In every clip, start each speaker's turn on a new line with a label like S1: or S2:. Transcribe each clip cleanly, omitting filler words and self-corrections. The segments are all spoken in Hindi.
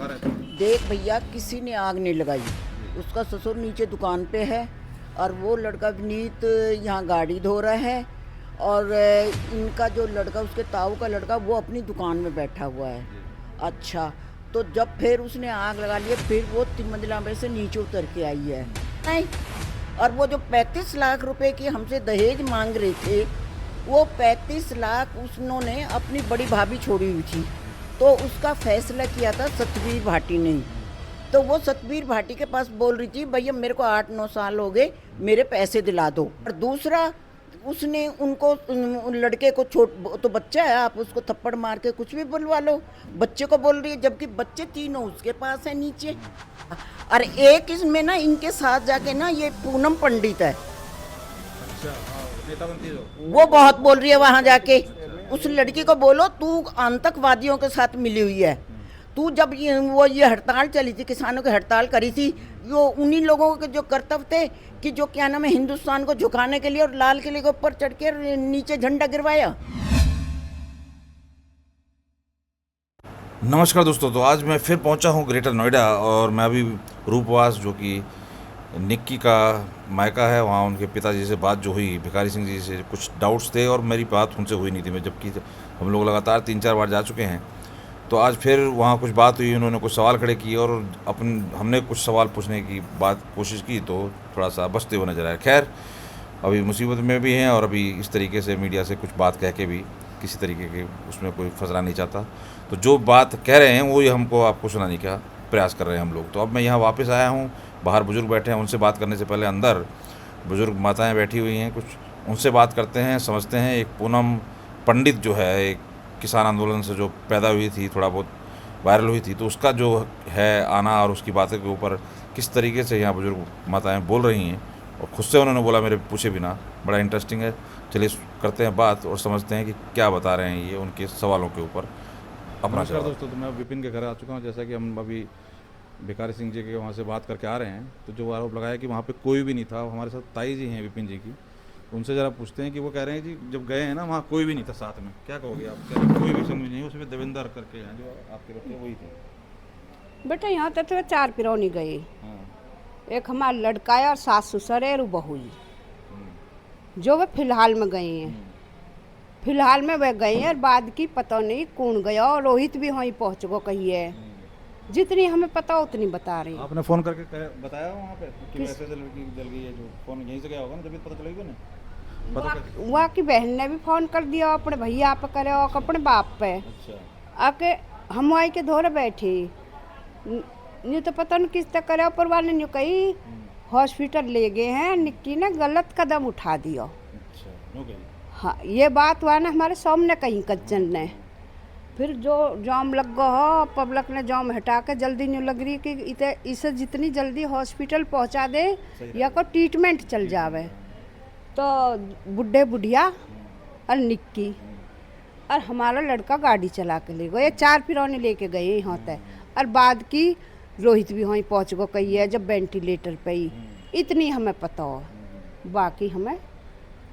S1: देख भैया, किसी ने आग नहीं लगाई। उसका ससुर नीचे दुकान पे है और वो लड़का विनीत यहाँ गाड़ी धो रहा है और इनका जो लड़का, उसके ताऊ का लड़का, वो अपनी दुकान में बैठा हुआ है। अच्छा, तो जब फिर उसने आग लगा ली, फिर वो 3 मंजिला में से नीचे उतर के आई है। नहीं, और वो जो 35 लाख रुपए की हमसे दहेज मांग रहे थे, वो 35 लाख उन्होंने अपनी बड़ी भाभी छोड़ी हुई थी, तो उसका फैसला किया था सतबीर भाटी ने। तो वो सतबीर भाटी के पास बोल रही थी, भैया मेरे को 8-9 साल हो गए, मेरे पैसे दिला दो। और दूसरा, उसने उनको, उन लड़के को, तो बच्चा है, आप उसको थप्पड़ मार के कुछ भी बुलवा लो, बच्चे को बोल रही है, जबकि बच्चे तीनों उसके पास है नीचे। और एक इसमें ना, इनके साथ जाके ना, ये पूनम पंडित है, वो बहुत बोल रही है वहां जाके। उस लड़की को बोलो, तू आतंकवादियों के साथ मिली हुई है। तू जब ये हड़ताल चली थी, किसानों की हड़ताल करी थी, यो उन्हीं लोगों के जो कर्तव्य थे कि जो क्या नाम है, हिंदुस्तान को झुकाने के लिए और लाल किले के ऊपर चढ़ के नीचे झंडा गिरवाया।
S2: नमस्कार दोस्तों, तो आज मैं फिर पहुंचा हूं ग्रेटर नोएडा और मैं अभी रूपवास, जो कि निक्की का मायका है, वहाँ उनके पिताजी से बात जो हुई, भिखारी सिंह जी से कुछ डाउट्स थे और मेरी बात उनसे हुई नहीं थी। मैं जबकि हम लोग लगातार 3-4 बार जा चुके हैं, तो आज फिर वहाँ कुछ बात हुई, उन्होंने कुछ सवाल खड़े किए और हमने कुछ सवाल पूछने की कोशिश की, तो थोड़ा सा बचते हुए नजर आए। खैर, अभी मुसीबत में भी हैं और अभी इस तरीके से मीडिया से कुछ बात कह के भी किसी तरीके के उसमें कोई फंसना नहीं चाहता। तो जो बात कह रहे हैं वही हमको आपको सुनाने का प्रयास कर रहे हैं हम लोग। तो अब मैं यहाँ वापस आया हूँ, बाहर बुजुर्ग बैठे हैं, उनसे बात करने से पहले अंदर बुजुर्ग माताएं बैठी हुई हैं, कुछ उनसे बात करते हैं, समझते हैं। एक पूनम पंडित जो है, एक किसान आंदोलन से जो पैदा हुई थी, थोड़ा बहुत वायरल हुई थी, तो उसका जो है आना और उसकी बातों के ऊपर किस तरीके से यहाँ बुजुर्ग माताएं बोल रही हैं, और खुद से उन्होंने बोला मेरे पूछे बिना, बड़ा इंटरेस्टिंग है। चलिए करते हैं बात और समझते हैं कि क्या बता रहे हैं ये उनके सवालों के ऊपर अपना
S3: नमस्कार
S2: जवाब।
S3: दोस्तों, तो मैं विपिन के घर आ चुका हूँ। जैसा कि हम अभी भिखारी सिंह जी के वहाँ से बात करके आ रहे हैं, तो जो आरोप लगाया कि वहाँ पे कोई भी नहीं था, हमारे साथ ताई जी हैं विपिन जी की, तो उनसे ज़रा पूछते हैं कि वो कह रहे हैं जी जब गए हैं ना, वहाँ कोई भी नहीं था साथ में। क्या कहोगे आप? कह रहे कोई भी समझ नहीं, उसमें देवेंद्र करके हैं जो आपके बच्चे, वही थे।
S4: बेटा यहाँ तक तो 4 पिरौनी गए।
S3: हाँ।
S4: एक हमारा लड़का है और सास ससुर है और बहू जी, जो वे फिलहाल में गए हैं। फिलहाल में वह गए हैं और बाद की पता नहीं कौन गया, और रोहित भी वहीं पहुँच गो कही है। जितनी हमें पता उतनी बता रही।
S3: आपने फ़ोन करके बताया वहाँ पे कि वैसे से लड़की जल गई है? जो फ़ोन यहीं से गया होगा ना, जब पता चलेगी ना। पता
S4: वहाँ की बहन ने भी फ़ोन कर दिया, अपने भैया पे करे और अपने बाप पे।
S3: अच्छा।
S4: आके हम वहीं के धोरे बैठे, नहीं तो पता नहीं किस तक करे, ऊपर वाले ने कही हॉस्पिटल ले गए हैं, निक्की ने गलत कदम उठा दिया।
S3: अच्छा, नो गई।
S4: हाँ, ये बात हुआ ना हमारे सामने कहीं कच्चन ने। फिर जो जाम लग गया हो, पब्लिक ने जाम हटा के जल्दी नहीं लग रही कि इसे जितनी जल्दी हॉस्पिटल पहुंचा दे या को ट्रीटमेंट चल जावे। तो बुढ़े बुढ़िया और निक्की और हमारा लड़का गाड़ी चला के ले गए, 4 पिरौने लेके गए यहाँ तक। और बाद की रोहित भी वहीं पहुँच गो कही है, जब वेंटिलेटर पे ही। इतनी हमें पता हो, बाकी हमें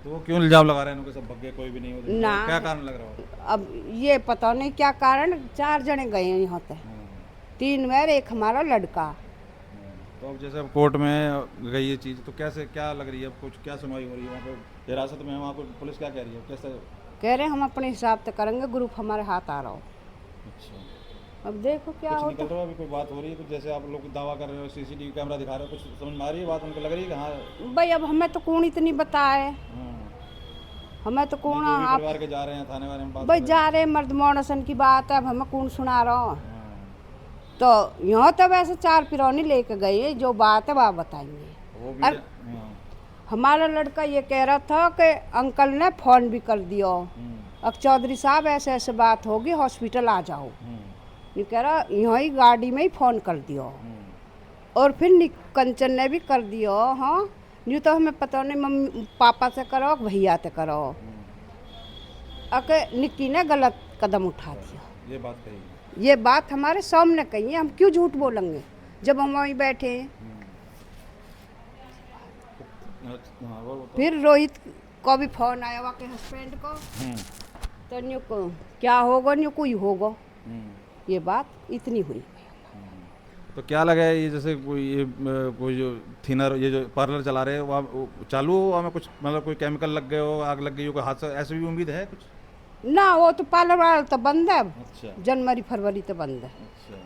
S3: तो वो क्यों इल्जाम लगा रहे हैं उनके सब भग्गे, कोई भी नहीं हो?
S4: ना,
S3: क्या कारण लग रहा हो?
S4: अब ये पता नहीं क्या कारण। 4 जने गए हैं यहाँ तक, 3 वैर, एक हमारा लड़का।
S3: तो अब जैसे अब कोर्ट में गई ये चीज़, तो कैसे क्या लग रही है? अब कुछ क्या सुनवाई हो रही है वहाँ पे? हिरासत में है वहाँ पे, पुलिस क्या कह रही है? कैसे
S4: कह रहे हम अपने हिसाब से करेंगे, ग्रुप हमारे हाथ आ रहा हो।
S3: अच्छा,
S4: अब देखो क्या
S3: कुछ
S4: होता।
S3: निकल रहा है? अभी कोई बात हो रही है कुछ? जैसे आप लोग दावा कर रहे हो, सीसीटीवी कैमरा दिखा रहे हो, कुछ समझ में आ रही है बात? उनको लग रही है कि हाँ?
S4: भाई अब हमें तो कौन इतनी बताए, हमें तो कौन
S3: नहीं, जो भी
S4: आप
S3: परिवार के जा रहे हैं थाने वाले में बात
S4: भाई
S3: कर
S4: जा रहे मर्द मौनसन की बात है, अब हमें कौन सुना रहा हो।
S3: रहे हैं।
S4: तो यहाँ तो वैसे 4 पिरौनी लेके गए, जो बात है वह बताएंगे।
S3: वो भी
S4: और हमारा लड़का ये कह रहा था कि अंकल ने फ़ोन भी कर दिया, अब चौधरी साहब ऐसे ऐसे बात होगी, हॉस्पिटल आ जाओ। ये कह रहा यहाँ ही गाड़ी में ही फ़ोन कर दिया। और फिर कंचन ने भी कर दिया। हाँ, यूँ तो हमें पता नहीं, मम्मी पापा से करो भैया से करो। अके निक्की ने गलत कदम उठा दिया।
S3: ये बात कही,
S4: ये बात हमारे सामने कही है, हम क्यों झूठ बोलेंगे जब हम वहीं बैठे हैं। फिर रोहित को भी फ़ोन आया वहाँ के हस्बैंड को, तो न्यू को क्या होगा, न्यू कोई होगा। ये बात इतनी हुई।
S3: तो क्या लगा है ये जैसे कोई जो थिनर ये जो पार्लर चला रहे हैं वहाँ वो चालू हो वहाँ में कुछ मतलब कोई केमिकल लग गए हो, आग लग गई हो, कोई हादसा ऐसी भी उम्मीद है कुछ?
S4: ना वो तो पार्लर वाला तो बंद है अब।
S3: अच्छा
S4: जनवरी फरवरी तो बंद है,
S3: अच्छा।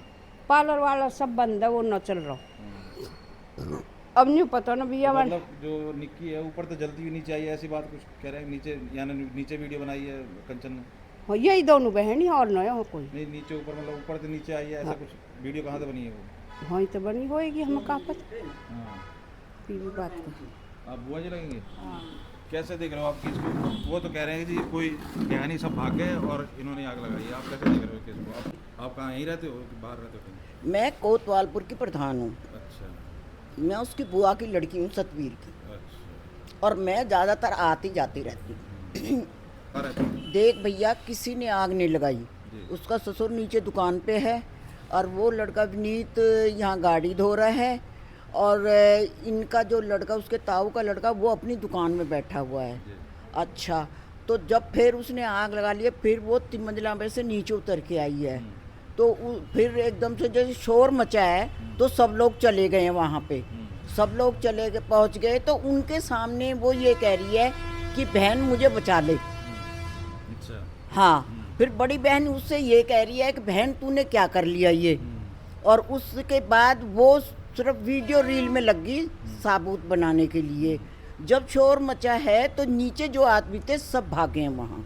S4: पार्लर वाला सब बंद है, वो न चल रहा। अब नहीं पता ना भैया।
S3: मतलब जो निक्की है ऊपर तो जल्दी भी नीचे आई है, ऐसी बात कुछ कह रहे हैं, नीचे यानी नीचे वीडियो बनाई है कंचन ने?
S4: हाँ, यही दोनों बहन ही और न है कोई।
S3: नहीं नीचे ऊपर मतलब ऊपर से नीचे आई है ऐसा कुछ वीडियो कहाँ से बनी है वो?
S4: हाँ तो बनी होएगी, हमें कहाँ पता
S3: हाँ
S4: की भी बात का।
S3: आप बुआ जी लगेंगे? कैसे देख रहे हो आप केस को? वो तो कह रहे हैं कि जी कोई बयानी सब भाग गए और इन्होंने आग लगाई है, आप कैसे देख रहे हो केस को? आप कहाँ यहीं रहते हो कि बाहर रहते हो कहीं?
S1: मैं कोतवालपुर की प्रधान हूँ।
S3: अच्छा
S1: मैं उसकी बुआ की लड़की हूँ, सतवीर की।
S3: अच्छा।
S1: और मैं ज़्यादातर आती जाती रहती हूँ।
S3: कहाँ रहते हो?
S1: देख भैया, किसी ने आग नहीं लगाई।
S3: जी।
S1: उसका ससुर नीचे दुकान पे है और वो लड़का विनीत यहाँ गाड़ी धो रहा है। और इनका जो लड़का, उसके ताऊ का लड़का, वो अपनी दुकान में बैठा हुआ है।
S3: जी।
S1: अच्छा, तो जब फिर उसने आग लगा लिया, फिर वो 3 मंजिला पे से नीचे उतर के आई है। तो फिर एकदम से जैसे शोर मचा है तो सब लोग चले गए वहाँ पे। सब लोग चले गए, पहुँच गए तो उनके सामने वो ये कह रही है कि बहन मुझे बचा ले।
S3: अच्छा।
S1: हाँ, फिर बड़ी बहन उससे ये कह रही है कि बहन तूने क्या कर लिया ये। और उसके बाद वो सिर्फ वीडियो रील में लग गई साबुत बनाने के लिए। जब शोर मचा है तो नीचे जो आदमी थे सब भागे हैं वहाँ,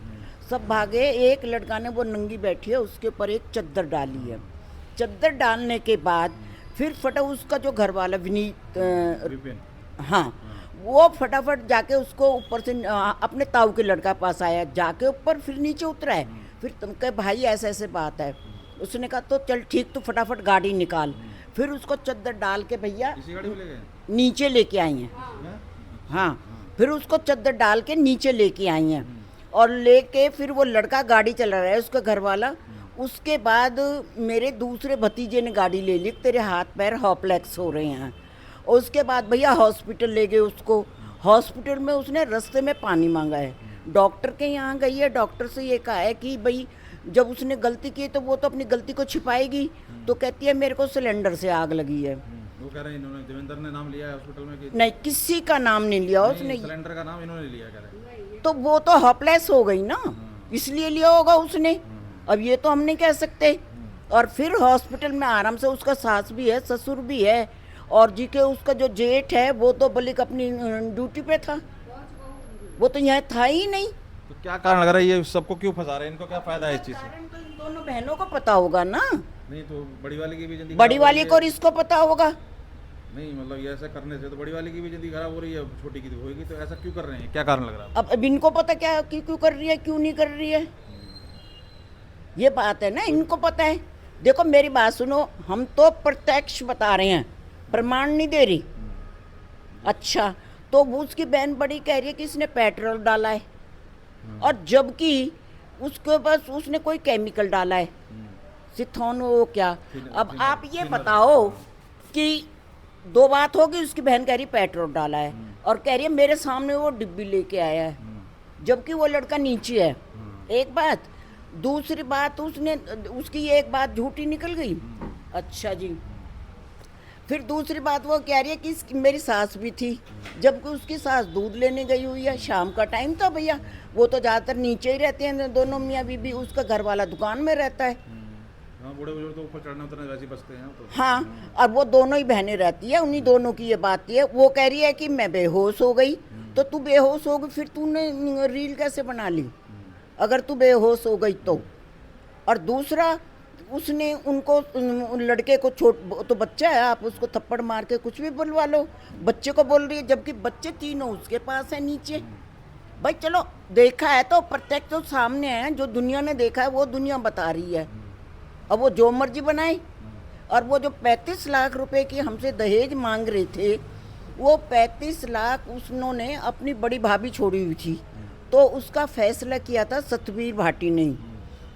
S1: सब भागे। एक लड़का ने, वो नंगी बैठी है, उसके ऊपर एक चद्दर डाली है। चद्दर डालने के बाद फिर फटा उसका जो घर वाला विनीत,
S3: विपिन।
S1: हाँ, वो फटाफट जाके उसको ऊपर से अपने ताऊ के लड़का पास आया, जाके ऊपर फिर नीचे उतरा है। फिर तुम कहे भाई ऐसे ऐसे बात है। उसने कहा तो चल ठीक, तो फटाफट गाड़ी निकाल। फिर उसको चद्दर डाल के भैया
S3: इसी गाड़ी में ले गए?
S1: नीचे लेके आई हैं।
S3: हैं?
S1: हाँ, फिर उसको चद्दर डाल के नीचे लेके आई हैं और लेके फिर वो लड़का गाड़ी चला रहा है, उसका घर वाला। उसके बाद मेरे दूसरे भतीजे ने गाड़ी ले ली, तेरे हाथ पैर हॉपलेक्स हो रहे हैं। और उसके बाद भैया हॉस्पिटल ले गए उसको। हॉस्पिटल में उसने रास्ते में पानी मांगा है, डॉक्टर के यहाँ गई है। डॉक्टर से ये कहा है कि भाई जब उसने गलती की तो वो तो अपनी गलती को छिपाएगी। तो कहती है मेरे को सिलेंडर से आग लगी है।
S3: वो कह रहे हैं इन्होंने, देवेंद्र ने नाम लिया है हॉस्पिटल में कि
S1: नहीं, किसी का नाम नहीं लिया उसने।
S3: सिलेंडर का नाम इन्होंने लिया कह रहे हैं।
S1: तो वो तो हॉपलेस हो गई ना, इसलिए लिया होगा उसने। अब ये तो हम नहीं कह सकते। और फिर हॉस्पिटल में आराम से, उसका सास भी है, ससुर भी है, और जी के उसका जो जेठ है वो तो बल्कि अपनी ड्यूटी पे था, वो तो यहाँ था ही नहीं।
S3: तो क्या कारण लग रहा है ये सबको क्यों फंसा रहे हैं? इनको क्या फायदा है इस चीज से?
S1: कारण तो इन दोनों बहनों को पता होगा ना।
S3: नहीं तो बड़ी वाली की भी जिंदगी
S1: बड़ी
S3: खराब हो
S1: वाली
S3: रही
S1: को
S3: है।
S1: और इसको पता होगा।
S3: नहीं मतलब ये ऐसा करने से तो बड़ी वाली की भी जिंदगी खराब हो रही है, छोटी की तो होगी। तो ऐसा क्यों कर रहे हैं? क्या कारण लग रहा है?
S1: अब इनको पता क्या कि क्यों कर रही है, क्यों नहीं कर रही है, ये बात है ना, इनको पता है। देखो मेरी बात सुनो, हम तो प्रत्यक्ष बता रहे हैं, प्रमाण नहीं दे रही। अच्छा, तो वो उसकी बहन बड़ी कह रही है कि इसने पेट्रोल डाला है, और जबकि उसके पास उसने कोई केमिकल डाला है, सिथोन वो क्या। अब आप ये बताओ कि दो बात होगी। उसकी बहन कह रही पेट्रोल डाला है और कह रही है मेरे सामने वो डिब्बी लेके आया है, जबकि वो लड़का नीचे है। एक बात। दूसरी बात, उसकी एक बात झूठी निकल गई। अच्छा जी। फिर दूसरी बात वो कह रही है कि मेरी सास भी थी, जबकि उसकी सास दूध लेने गई हुई है। शाम का टाइम था भैया, वो तो ज़्यादातर नीचे ही रहते हैं दोनों मियाँ बीबी। उसका घर वाला दुकान में रहता है।
S3: हाँ, बूढ़े बुजुर्ग तो ऊपर चढ़ना उतरना वैसे ही बचते हैं तो।
S1: हाँ, और वो दोनों ही बहनें रहती है, उन्हीं दोनों की ये बात है। वो कह रही है कि मैं बेहोश हो गई। तो तू बेहोश हो गई, फिर तूने रील कैसे बना ली अगर तू बेहोश हो गई तो। और दूसरा, उसने उनको, उन लड़के को, तो बच्चा है, आप उसको थप्पड़ मार के कुछ भी बुलवा लो, बच्चे को बोल रही है, जबकि बच्चे तीनों उसके पास है नीचे। भाई चलो, देखा है तो प्रत्यक्ष तो सामने है, जो दुनिया ने देखा है वो दुनिया बता रही है। अब वो जो मर्जी बनाए। और वो जो 35 लाख रुपए की हमसे दहेज मांग रहे थे, वो 35 लाख उन्होंने अपनी बड़ी भाभी छोड़ी हुई थी, तो उसका फैसला किया था सतवीर भाटी ने।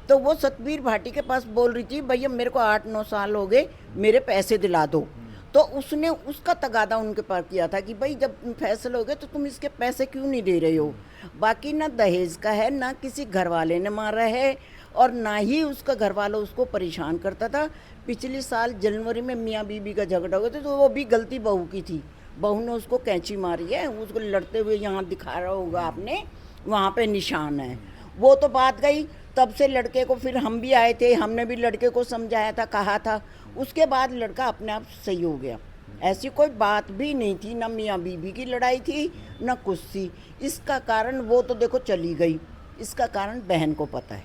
S1: तो वो सतवीर भाटी के पास बोल रही थी भैया मेरे को 8-9 साल हो गए, मेरे पैसे दिला दो। तो उसने उसका तगादा उनके पास किया था कि भाई जब फैसले हो गए तो तुम इसके पैसे क्यों नहीं दे रहे हो। बाकी ना दहेज का है, ना किसी घर वाले ने मारा है, और ना ही उसका घर वाला उसको परेशान करता था। पिछले साल जनवरी में मियाँ बीबी का झगड़ा हुआ था, तो वो भी गलती बहू की थी। बहू ने उसको कैंची मारी है, उसको लड़ते हुए यहाँ दिखा रहा होगा आपने, वहाँ पे निशान है। वो तो बात गई। तब से लड़के को फिर हम भी आए थे, हमने भी लड़के को समझाया था, कहा था। उसके बाद लड़का अपने आप सही हो गया। ऐसी कोई बात भी नहीं थी, ना मियाँ बीबी की लड़ाई थी ना कुछ थी। इसका कारण वो तो देखो चली गई, इसका कारण बहन को पता है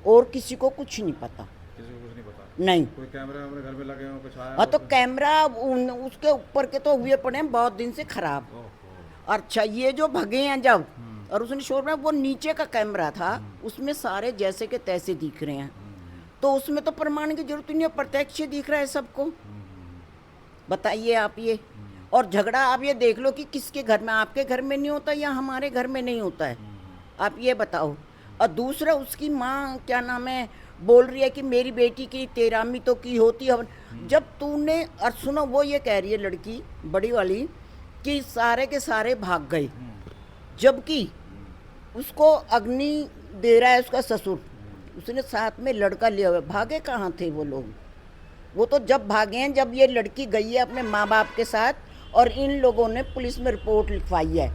S1: और किसी को कुछ नहीं पता।
S3: किसी को कुछ नहीं पता?
S1: नहीं।
S3: कोई कैमरा अपने घर में लगे हो, कुछ आया?
S1: हाँ तो कैमरा उसके ऊपर के तो हुए पड़े हैं बहुत दिन से खराब। अच्छा, ये जो भगे हैं जब और उसने शोर में, वो नीचे का कैमरा था, उसमें सारे जैसे के तैसे दिख रहे हैं, तो उसमें तो प्रमाण की जरूरत नहीं है, प्रत्यक्ष दिख रहा है सबको। बताइए आप ये। और झगड़ा आप ये देख लो कि किसके घर में, आपके घर में नहीं होता या हमारे घर में नहीं होता है, आप ये बताओ। और दूसरा, उसकी माँ क्या नाम है बोल रही है कि मेरी बेटी की 13वीं तो की होती है। जब तूने, और सुनो, वो ये कह रही है लड़की बड़ी वाली कि सारे के सारे भाग गए, जबकि उसको अग्नि दे रहा है उसका ससुर, उसने साथ में लड़का लिया हुआ। भागे कहाँ थे वो लोग? वो तो जब भागे हैं जब ये लड़की गई है अपने माँ बाप के साथ और इन लोगों ने पुलिस में रिपोर्ट लिखवाई है,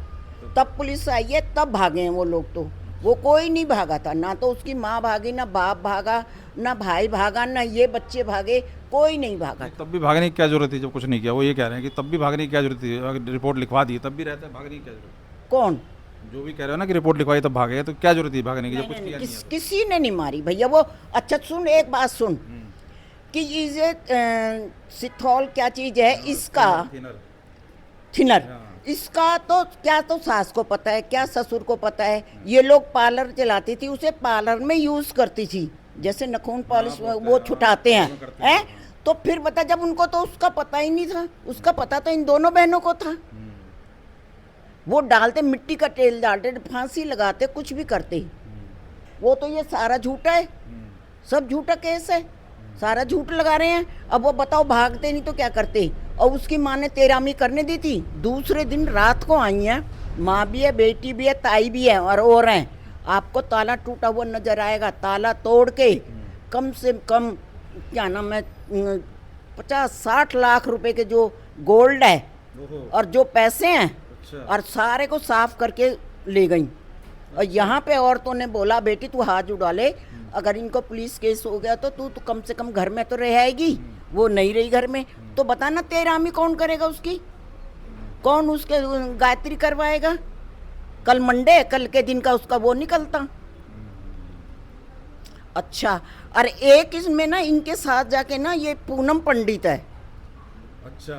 S1: तब पुलिस आई है, तब भागे हैं वो लोग। तो वो कोई नहीं भागा था, ना तो उसकी माँ भागी, ना बाप भागा, ना भाई भागा, ना ये बच्चे भागे, कोई नहीं भागा।
S3: तब भी भागने की क्या जरूरत थी जब कुछ नहीं किया? वो ये कह रहे हैं कि तब भी भागने की क्या जरूरत थी, अगर रिपोर्ट लिखवा दी तब भी रहता है, भागने की क्या जरूरत?
S1: कौन?
S3: जो भी कह रहे हो ना कि रिपोर्ट लिखवाई तब भागे, तो क्या जरूरत थी भागने की जब कुछ किया नहीं है?
S1: किसी ने नहीं मारी भैया वो। अच्छा सुन, एक बात सुन कि ये सिथौल क्या चीज है, इसका थिनर, इसका तो क्या तो सास को पता है, क्या ससुर को पता है। ये लोग पार्लर चलाती थी, उसे पार्लर में यूज करती थी, जैसे नखून पॉलिश वो छुटाते हैं। तो फिर बता, जब उनको तो उसका पता ही नहीं था, उसका पता तो इन दोनों बहनों को था। वो डालते, मिट्टी का तेल डालते, फांसी लगाते, कुछ भी करते। वो तो ये सारा झूठा है, सब झूठा केस है, सारा झूठ लगा रहे हैं। अब वो बताओ, भागते नहीं तो क्या करते? और उसकी माँ ने 13वीं करने दी थी, दूसरे दिन रात को आई है, माँ भी है, बेटी भी है, ताई भी है और हैं। आपको ताला टूटा हुआ नजर आएगा, ताला तोड़ के कम से कम क्या नाम है 50-60 लाख रुपए के जो गोल्ड है और जो पैसे हैं और सारे को साफ करके ले गई। और यहाँ पे औरतों ने बोला, बेटी तू हाथ उड़ा ले, अगर इनको पुलिस केस हो गया तो तू कम से कम घर में तो रह आएगी। वो नहीं रही घर में, तो बताना 13वीं कौन करेगा उसकी? कौन उसके गायत्री करवाएगा? कल मंडे, कल के दिन का उसका वो निकलता। अच्छा, और एक इसमें ना इनके साथ जाके ना ये पूनम पंडित है,
S3: अच्छा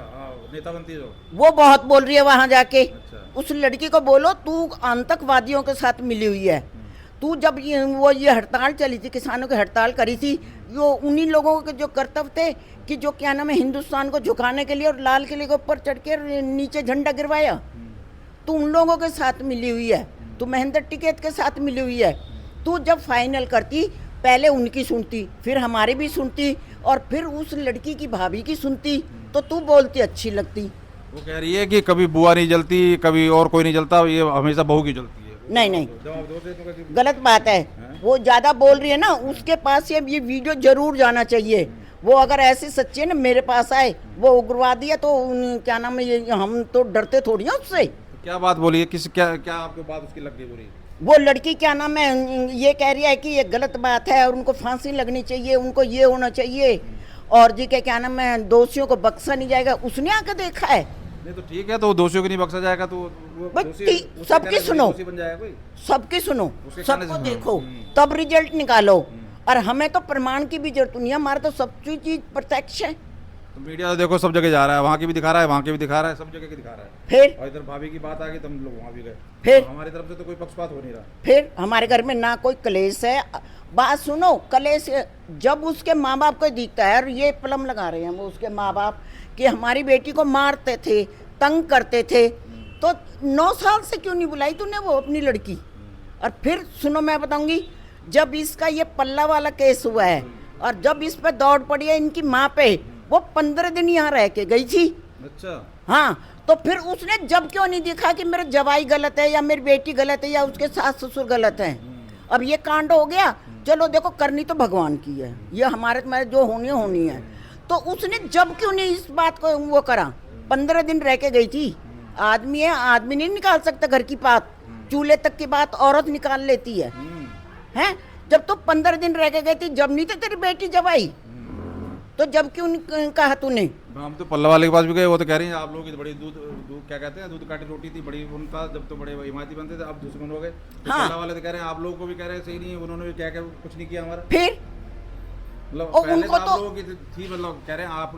S3: नेता बनती है जो,
S1: वो बहुत बोल रही है वहां जाके।
S3: अच्छा।
S1: उस लड़की को बोलो, तू आतंकवादियों के साथ मिली हुई है। तू जब ये हड़ताल चली थी, किसानों की हड़ताल करी थी, यो उन्हीं लोगों के जो कर्तव्य थे कि जो क्या नाम है हिंदुस्तान को झुकाने के लिए और लाल किले के ऊपर चढ़ के नीचे झंडा गिरवाया, तू उन लोगों के साथ मिली हुई है, तू महेंद्र टिकैत के साथ मिली हुई है। तू जब फाइनल करती, पहले उनकी सुनती, फिर हमारी भी सुनती और फिर उस लड़की की भाभी की सुनती, तो तू बोलती अच्छी लगती।
S3: वो कह रही है कि कभी बुआ नहीं जलती, कभी और कोई नहीं जलता, ये हमेशा बहू की जलती है।
S1: नहीं नहीं,
S3: जवाब दो तो
S1: गलत बात है। वो ज़्यादा बोल रही है ना, उसके पास ये वीडियो जरूर जाना चाहिए। वो अगर ऐसे सच्चे है ना, मेरे पास आए, वो उग्रवादी है तो क्या नाम है, ये हम तो डरते थोड़ी हैं उससे।
S3: क्या बात बोली है, किस क्या क्या आपको बात उसकी लग गई बुरी?
S1: वो लड़की क्या नाम है ये कह रही है कि ये गलत बात है और उनको फांसी लगनी चाहिए, उनको ये होना चाहिए और जी के क्या नाम है दोषियों को बख्शा नहीं जाएगा। उसने आकर देखा है।
S3: नहीं तो ठीक है, तो दोषियों को नहीं बख्शा जाएगा तो वो
S1: सबकी सुनो,
S3: दोषी बन जाएगा कोई?
S1: सबकी सुनो,
S3: उसके कहने
S1: सबको
S3: से-
S1: देखो, तब रिजल्ट निकालो। और हमें तो प्रमाण की भी जरूरत नहीं है, हमारा तो सब चीज प्रत्यक्ष है।
S3: तो मीडिया तो देखो सब जगह जा रहा है, वहाँ की भी दिखा रहा है, वहाँ की भी दिखा रहा है, सब जगह की दिखा रहा है।
S1: फिर
S3: और इधर भाभी की बात आ गई तो हम लोग वहाँ भी गए।
S1: फिर
S3: तो हमारी तरफ से तो कोई पक्षपात हो नहीं रहा।
S1: फिर हमारे घर में ना कोई कलेश है। बात सुनो, कलेश जब उसके माँ बाप को दिखता है, और ये पलम लगा रहे हैं वो उसके माँ बाप कि हमारी बेटी को मारते थे, तंग करते थे, तो 9 साल से क्यों नहीं बुलाई तूने वो अपनी लड़की? और फिर सुनो, मैं बताऊंगी, जब इसका ये पल्ला वाला केस हुआ है और जब इस पर दौड़ पड़ी है इनकी माँ पे, वो 15 दिन यहाँ रह के गई थी।
S3: अच्छा,
S1: हाँ, तो फिर उसने जब क्यों नहीं देखा कि मेरा जवाई गलत है या मेरी बेटी गलत है या उसके सास ससुर गलत है? अब ये कांड हो गया चलो देखो करनी तो भगवान की है, ये हमारे तुम्हारे जो होनी होनी है। तो उसने जब क्यों नहीं इस बात को वो करा। 15 दिन रह के गई थी। आदमी है, आदमी नहीं निकाल सकता घर की बात, चूल्हे तक की बात औरत निकाल लेती है। हैं? जब तो 15 दिन रह के गई थी, जब नहीं थी तेरी बेटी जब आई, तो जब क्यों नहीं कहा तूने?
S3: हम तो पल्ला वाले के पास भी गए, वो तो कह रही हैं आप लोगों की तो बड़ी दूध दूध क्या कहते हैं, दूध काटी रोटी थी बड़ी, उनका जब तो बड़े हिमायती बनते थे, अब दुश्मन हो गए। तो
S1: हाँ।
S3: पल्ला वाले तो कह रहे हैं आप लोगों को भी कह रहे हैं सही नहीं है, उन्होंने भी क्या क्या कुछ नहीं किया हमारा।
S1: फिर
S3: मतलब
S1: और
S3: पहले
S1: उनको
S3: तो
S1: तो-
S3: आप लोगों की थी, मतलब कह रहे हैं आप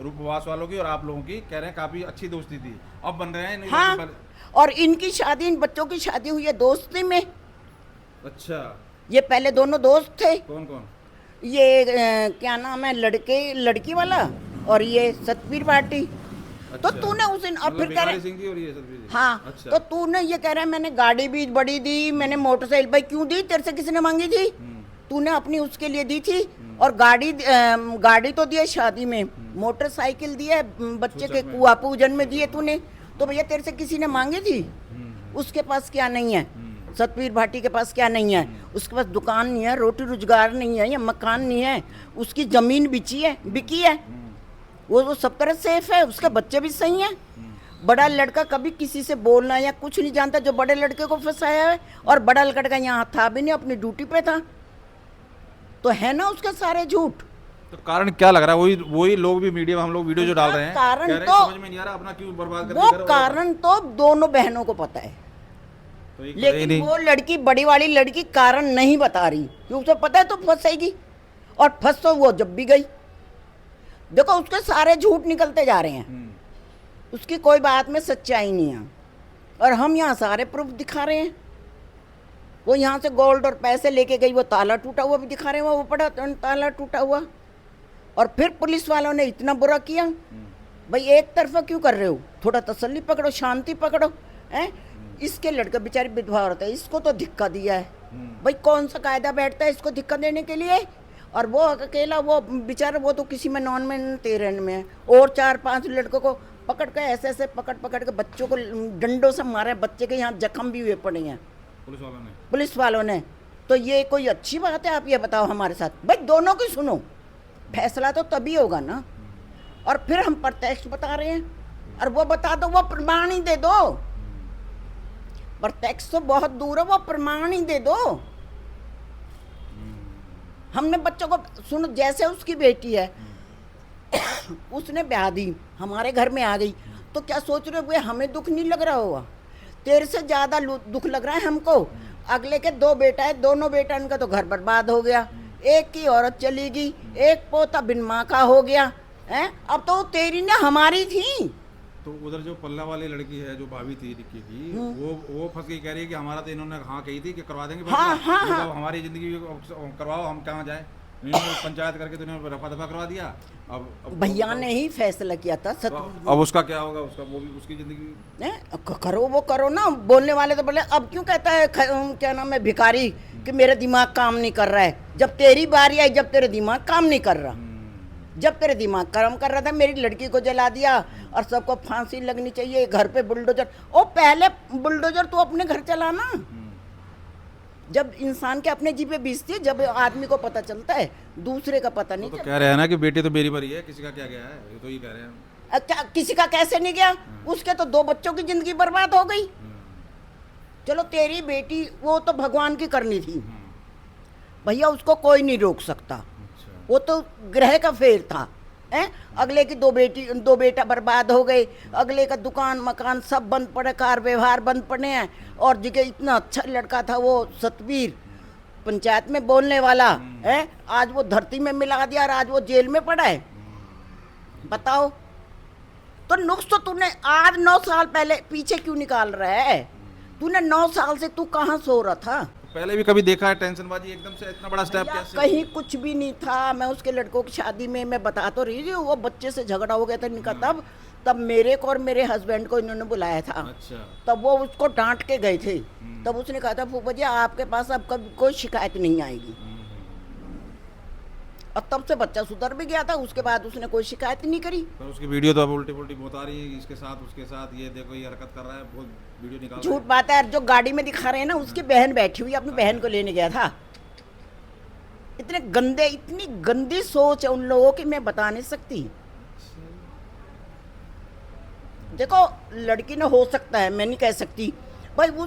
S3: रूपवास वालों की और आप लोगों की कह रहे हैं काफी अच्छी दोस्ती थी, अब बन रहे हैं नहीं
S1: हाँ,
S3: पहले-
S1: और इनकी शादी, इन बच्चों की शादी हुई है दोस्ती में।
S3: अच्छा,
S1: ये पहले दोनों दोस्त थे।
S3: कौन कौन?
S1: ये क्या नाम है, लड़की वाला और ये सतवीर भाटी। तो
S3: अच्छा।
S1: तूने उस दिन, अब
S3: मतलब
S1: फिर कह
S3: भिखारी
S1: रहे,
S3: सिंह जी और ये सतवीर जी।
S1: हाँ,
S3: अच्छा।
S1: तो तूने ये कह रहा है मैंने गाड़ी भी बड़ी दी, मैंने मोटरसाइकिल, भाई क्यों दी? तेरे से किसने मांगी थी? तूने अपनी उसके लिए दी थी। और गाड़ी तो दी है शादी में, मोटरसाइकिल दी है बच्चे के कुआ पूजन में दिए तूने, तो भैया तेरे से किसी ने मांगी थी? उसके पास क्या नहीं है? सतवीर भाटी के पास क्या नहीं है? उसके पास दुकान नहीं है, रोटी रोजगार नहीं है, या मकान नहीं है, उसकी जमीन बिकी है, वो सब तरह सेफ है, उसके बच्चे भी सही हैं। बड़ा लड़का कभी किसी से बोलना या कुछ नहीं जानता, जो बड़े लड़के को फंसाया है, और बड़ा लड़का यहाँ था भी नहीं, अपनी ड्यूटी पे था, तो है ना उसके सारे झूठ।
S3: तो कारण क्या लग रहा है? वही लोग भी मीडिया में, हम लोग वीडियो जो डाल रहे हैं,
S1: कारण
S3: कह रहे हैं
S1: तो-
S3: समझ में नहीं आ रहा अपना क्यों बर्बाद कर
S1: वो कारण तो दोनों बहनों को पता है,
S3: तो ये
S1: लेकिन वो लड़की, बड़ी वाली लड़की कारण नहीं बता रही, क्योंकि उसे पता है तो फंसेगी, और फंस तो वो जब भी गई। देखो उसके सारे झूठ निकलते जा रहे हैं, उसकी कोई बात में सच्चाई नहीं है, और हम यहाँ सारे प्रूफ दिखा रहे हैं। वो यहाँ से गोल्ड और पैसे लेके गई, वो ताला टूटा हुआ भी दिखा रहे हैं, वो पड़ा ताला टूटा हुआ। और फिर पुलिस वालों ने इतना बुरा किया। भाई एक तरफा क्यों कर रहे हो? थोड़ा तसल्ली पकड़ो, शांति पकड़ो। हैं? इसके लड़का बेचारी विधवा औरत है, इसको तो धिक्का दिया है। भाई कौन सा कायदा बैठता है इसको धिक्का देने के लिए? और वो अकेला, वो बेचारा, वो तो किसी में नॉन में 13 में है, और 4-5 लड़कों को पकड़ के ऐसे पकड़ के बच्चों को डंडों से मारे, बच्चे के यहाँ जख्म भी हुए पड़े हैं पुलिस वालों ने। तो ये कोई अच्छी बात है? आप ये बताओ हमारे साथ। भाई दोनों की सुनो, फैसला तो तभी होगा ना। और फिर हम प्रत्यक्ष बता रहे हैं, और वो बता दो, वो प्रमाण ही दे दो। प्रत्यक्ष तो बहुत दूर है, वो प्रमाण ही दे दो। हमने बच्चों को, सुनो, जैसे उसकी बेटी है उसने ब्याह दी, हमारे घर में आ गई, तो क्या सोच रहे हो हमें दुख नहीं लग रहा होगा? तेरे से ज्यादा दुख लग रहा है हमको। अगले के 2 बेटा है, दोनों बेटा इनका तो घर बर्बाद हो गया, एक की औरत चली गई, एक पोता बिन माँ का हो गया है। अब तो तेरी ना हमारी थी।
S3: तो उधर जो पल्ला वाली लड़की है, जो भाभी थी निक्की की, वो फंस गई, कह रही है कि हमारा तो इन्होंने हाँ कही थी कि करवा देंगे,
S1: हाँ,
S3: फैसला।
S1: हाँ,
S3: तो
S1: हाँ।
S3: अब हमारी जिंदगी करवाओ, हम कहाँ जाए? इन्होंने पंचायत करके तो इन्होंने रफा दफा करवा दिया। अब
S1: भैया ने ही फैसला किया था।
S3: तो अब उसका क्या होगा? उसका वो भी उसकी जिंदगी
S1: करो, वो करो ना। बोलने वाले तो बोले, अब क्यों कहता है क्या नाम है भिखारी कि मेरा दिमाग काम नहीं कर रहा है? जब तेरी बारी आई, जब तेरा दिमाग काम नहीं कर रहा, जब तेरे दिमाग काम कर रहा था, मेरी लड़की को जला दिया और सबको फांसी लगनी चाहिए, घर पे बुलडोजर। ओ पहले बुलडोजर तो अपने घर चलाना। जब इंसान के अपने जी पे बीसती है, जब आदमी को पता चलता है, दूसरे का पता नहीं
S3: तो
S1: चलता।
S3: कह रहे हैं ना कि बेटी तो मेरी भरी है, किसी का क्या गया है? ये तो ये कह रहे हैं।
S1: क्या किसी का कैसे नहीं गया? उसके तो 2 बच्चों की जिंदगी बर्बाद हो गई। चलो तेरी बेटी, वो तो भगवान की करनी थी भैया, उसको कोई नहीं रोक सकता। वो तो ग्रह का फेर था। अगले की 2 बेटा बर्बाद हो गए, अगले का दुकान मकान सब बंद पड़े, कार व्यवहार बंद पड़े हैं। और जगह इतना अच्छा लड़का था वो सतवीर, पंचायत में बोलने वाला है, आज वो धरती में मिला दिया और आज वो जेल में पड़ा है। बताओ, तो नुक्स तो तूने आज 9 साल पहले पीछे क्यों निकाल रहा है? तूने 9 साल से तू कहाँ सो रहा था?
S3: पहले भी कभी देखा है टेंशनबाजी एकदम से इतना बड़ा स्टेप कैसे?
S1: कहीं कुछ भी नहीं था। मैं उसके लड़कों की शादी में, मैं बता तो रही थी, वो बच्चे से झगड़ा हो गया था इनका, तब मेरे को और मेरे हस्बैंड को इन्होंने बुलाया था।
S3: अच्छा।
S1: तब वो उसको डांट के गए थे। तब उसने कहा था फूफा जी आपके पास अब कभी कोई शिकायत नहीं आएगी। और तब से बच्चा सुधर भी गया था, उसके बाद उसने कोई शिकायत नहीं करी।
S3: पर उसकी वीडियो तो अब उल्टी पुल्टी बहुत आ रही है, इसके साथ उसके साथ, ये देखो ये हरकत कर रहा है, बहुत वीडियो निकाल रहा है।
S1: झूठ बात है। जो गाड़ी में दिखा रहे हैं ना, उसकी बहन बैठी हुई अपनी बहन को लेने गया था। इतने गंदे, इतनी गंदी सोच है उन लोगों की, मैं बता नहीं सकती। देखो लड़की ने हो सकता है, मैं नहीं कह सकती भाई, वो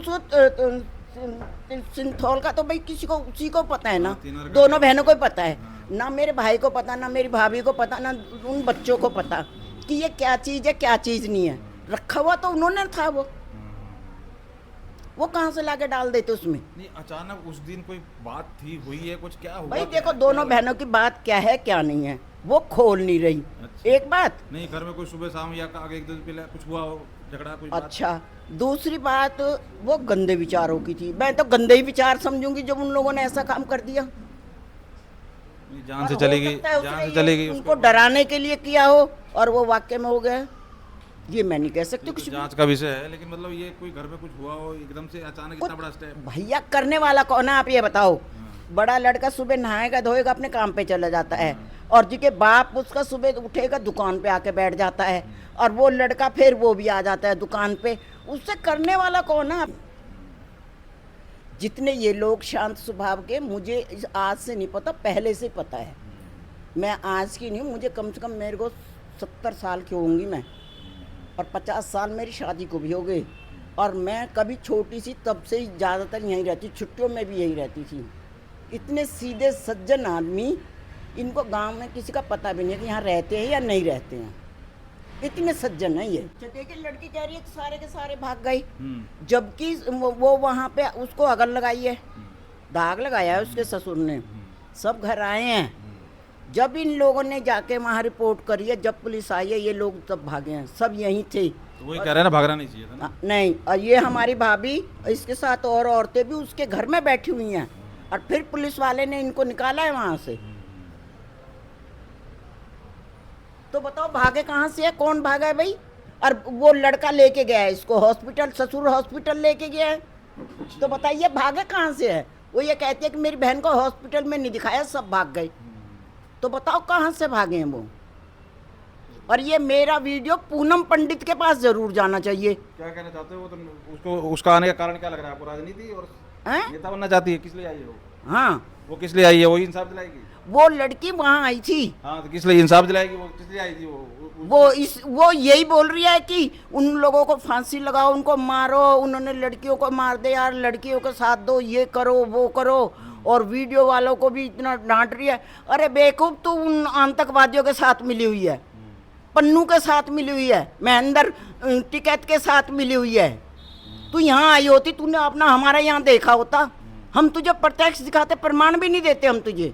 S1: सिंथौल का तो भाई किसी को उसी को पता है ना, दोनों बहनों को ही पता है ना, मेरे भाई को पता ना, मेरी भाभी को पता ना, उन बच्चों को पता कि ये क्या चीज़ है क्या चीज़ नहीं है। रखा हुआ तो उन्होंने था, वो कहाँ से लाके डाल देते उसमें।
S3: नहीं, अचानक उस दिन कोई बात थी, हुई है कुछ, क्या हुआ?
S1: भाई देखो दोनों बहनों की बात क्या है क्या नहीं है वो खोल नहीं रही।
S3: अच्छा।
S1: एक बात
S3: नहीं, घर में कोई सुबह शाम या आगे एक दिन पहले कुछ हुआ हो, झगड़ा कुछ बात?
S1: अच्छा, दूसरी बात वो गंदे विचारों की थी। मैं तो गंदे ही विचार समझूंगी जब उन लोगों ने ऐसा काम कर दिया।
S3: नहीं, जान से
S1: और
S3: चली
S1: हो
S3: गई,
S1: सकता है
S3: जान
S1: उसने
S3: से चली गई,
S1: उनको डराने के लिए किया हो और वो वाक्य में हो गया, ये मैं नहीं कह सकती कुछ भी।
S3: जांच का विषय है, लेकिन मतलब ये कोई घर में कुछ हुआ हो एकदम से अचानक इतना बड़ा स्टेप।
S1: भैया करने वाला कौन है आप ये बताओ। बड़ा लड़का सुबह नहाएगा धोएगा अपने काम पे चला जाता है, और जी के बाप उसका सुबह उठेगा दुकान पे आके बैठ जाता है, और वो लड़का फिर वो भी आ जाता है दुकान पे। उससे करने वाला कौन है? जितने ये लोग शांत स्वभाव के, मुझे आज से नहीं पता, पहले से पता है। मैं आज की नहीं हूँ, मुझे कम से कम मेरे को 70 साल की होंगी मैं, और 50 साल मेरी शादी को भी हो गए, और मैं कभी छोटी सी तब से ही ज़्यादातर यहीं रहती, छुट्टियों में भी यहीं रहती थी। इतने सीधे सज्जन आदमी, इनको गांव में किसी का पता भी नहीं है कि यहाँ रहते हैं या नहीं रहते हैं, इतने सज्जन है ये। देखिए लड़की कह रही है सारे के सारे भाग गए, जबकि वो वहाँ पे उसको अगल लगाई है, दाग लगाया है उसके ससुर ने, सब घर आए हैं। जब इन लोगों ने जाके वहाँ रिपोर्ट करी है, जब पुलिस आई है, ये लोग तब भागे हैं, सब यहीं थे।
S3: तो वही कह रहे हैं ना, भागना नहीं चाहिए था ना?
S1: नहीं, और ये हमारी भाभी इसके साथ और औरतें भी उसके घर में बैठी हुई हैं, और फिर पुलिस वाले ने इनको निकाला है वहाँ से। तो बताओ भागे कहाँ से है, कौन भागा है भाई? और वो लड़का लेके गया है इसको हॉस्पिटल, ससुर हॉस्पिटल लेके गया है, तो बताइए भागे कहाँ से है? वो ये कहती है कि मेरी बहन को हॉस्पिटल में नहीं दिखाया, सब भाग गए। तो बताओ कहाँ से भागे हैं वो? और ये मेरा वीडियो पूनम पंडित के पास जरूर जाना चाहिए।
S3: क्या कहना चाहते हो? वो तो उसको, उसका आने का कारण क्या लग रहा है आपको? राजनीति और नेता बनना चाहती है? किस लिए आई है वो?
S1: हाँ,
S3: वो किस लिए आई है? वही इंसाफ दिलाएगी?
S1: वो लड़की वहाँ आई थी।
S3: हाँ, तो किस लिए इंसाफ दिलाएगी? वो किस लिए आई थी?
S1: वो यही बोल रही है कि उन लोगों को फांसी लगाओ, उनको मारो, उन्होंने लड़कियों को मार दे यार, लड़कियों के साथ दो, ये करो वो करो, और वीडियो वालों को भी इतना डांट रही है। अरे बेवकूफ, तू उन आतंकवादियों के साथ मिली हुई है, पन्नू के साथ मिली हुई है, महेंद्र टिकैत के साथ मिली हुई है। तू यहाँ आई होती, तूने अपना हमारा यहाँ देखा होता, हम तुझे प्रत्यक्ष दिखाते, प्रमाण भी नहीं देते हम तुझे,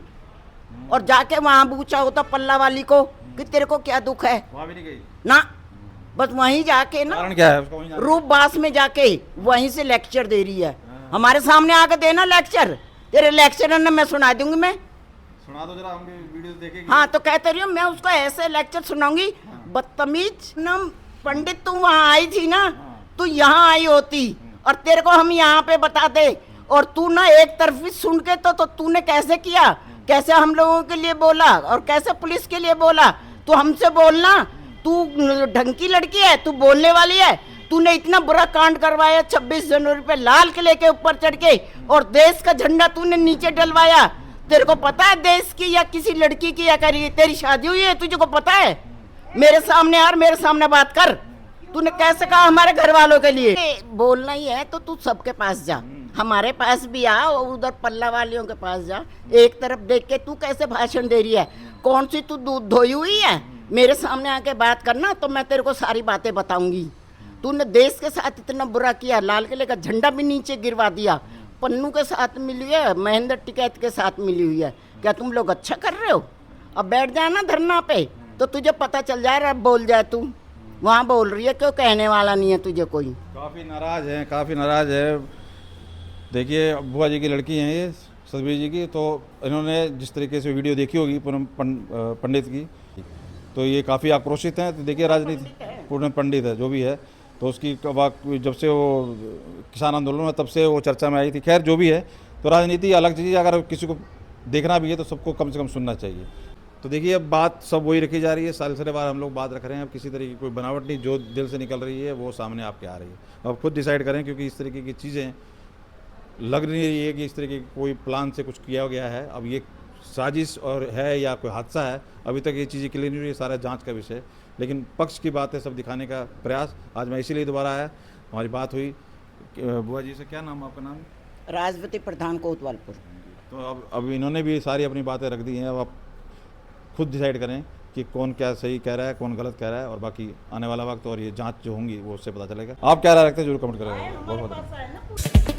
S1: और जाके वहाँ पूछा होता पल्ला वाली को कि तेरे को क्या दुख है।
S3: वहाँ भी नहीं गई
S1: ना, बस वहीं जाके ना,
S3: कारण क्या है उसका? वहीं
S1: रूपबास में जाके वहीं से लेक्चर दे रही है। हमारे सामने आके देना लेक्चर, तेरे लेक्चरर ने मैं सुना दूंगी। मैं
S3: सुना दो जरा, हम वीडियो देखेंगे।
S1: हाँ, तो कहते रही हूँ मैं उसको ऐसे लेक्चर सुनाऊंगी। बदतमीज ना पंडित, तू वहाँ आई थी ना, तू यहाँ आई होती और तेरे को हम यहाँ पे बता दे, और तू ना एक तरफी सुन के तो तूने कैसे किया, कैसे हम लोगों के लिए बोला और कैसे पुलिस के लिए बोला। तू हमसे बोलना, तू ढंग की लड़की है, तू बोलने वाली है। तूने इतना बुरा कांड करवाया 26 जनवरी पे लाल किले के ऊपर चढ़ के, और देश का झंडा तूने नीचे डलवाया। तेरे को पता है देश की या किसी लड़की की या करी तेरी शादी हुई है? तुझे को पता है? मेरे सामने यार, मेरे सामने बात कर। तूने कैसे कहा हमारे घर वालों के लिए? बोलना ही है तो तू सबके पास जा, हमारे पास भी आ, और उधर पल्ला वालियों के पास जा। एक तरफ देख के तू कैसे भाषण दे रही है? कौन सी तू दूध धोई हुई है? मेरे सामने आके बात करना तो मैं तेरे को सारी बातें बताऊंगी। तूने देश के साथ इतना बुरा किया, लाल किले का झंडा भी नीचे गिरवा दिया, पन्नू के साथ मिली हुई है, महेंद्र टिकैत के साथ मिली हुई है। क्या तुम लोग अच्छा कर रहे हो? अब बैठ जाए ना धरना पे तो तुझे पता चल जाए। अब बोल जाए तू, वहाँ बोल रही है, क्यों कहने वाला नहीं है तुझे कोई?
S3: काफ़ी नाराज़ हैं, काफ़ी नाराज़ है। देखिए, बुआ जी की लड़की हैं ये, सतबीर जी की, तो इन्होंने जिस तरीके से वीडियो देखी होगी पूनम पंडित की, तो ये काफ़ी आक्रोशित हैं। तो देखिए, राजनीति, पूनम पंडित है जो भी है, तो उसकी जब से वो किसान आंदोलन में, तब से वो चर्चा में आई थी। खैर जो भी है, तो राजनीति अलग चीज़ है, अगर किसी को देखना भी है तो सबको कम से कम सुनना चाहिए। तो देखिए, अब बात सब वही रखी जा रही है, साल बार हम लोग बात रख रहे हैं। अब किसी तरीके की कोई बनावट नहीं, जो दिल से निकल रही है वो सामने आपके आ रही है। अब खुद डिसाइड करें, क्योंकि इस तरीके की चीज़ें लग नहीं रही है कि इस तरीके की कोई प्लान से कुछ किया गया है। अब ये साजिश और है या कोई हादसा है, अभी तक ये चीज़ें क्लियर नहीं हुई, ये सारा जांच का विषय है। लेकिन पक्ष की बातें सब दिखाने का प्रयास आज मैं इसीलिए दोबारा आया। हमारी बात हुई बुआ जी से। क्या नाम आपका? नाम
S1: राजवती प्रधान कोतवालपुर।
S3: तो अब इन्होंने भी सारी अपनी बातें रख दी हैं। अब आप खुद डिसाइड करें कि कौन क्या सही कह रहा है, कौन गलत कह रहा है, और बाकी आने वाला वक्त और ये जांच जो होंगी वो उससे पता चलेगा। आप क्या राय रखते हैं जरूर कमेंट करें। बहुत बहुत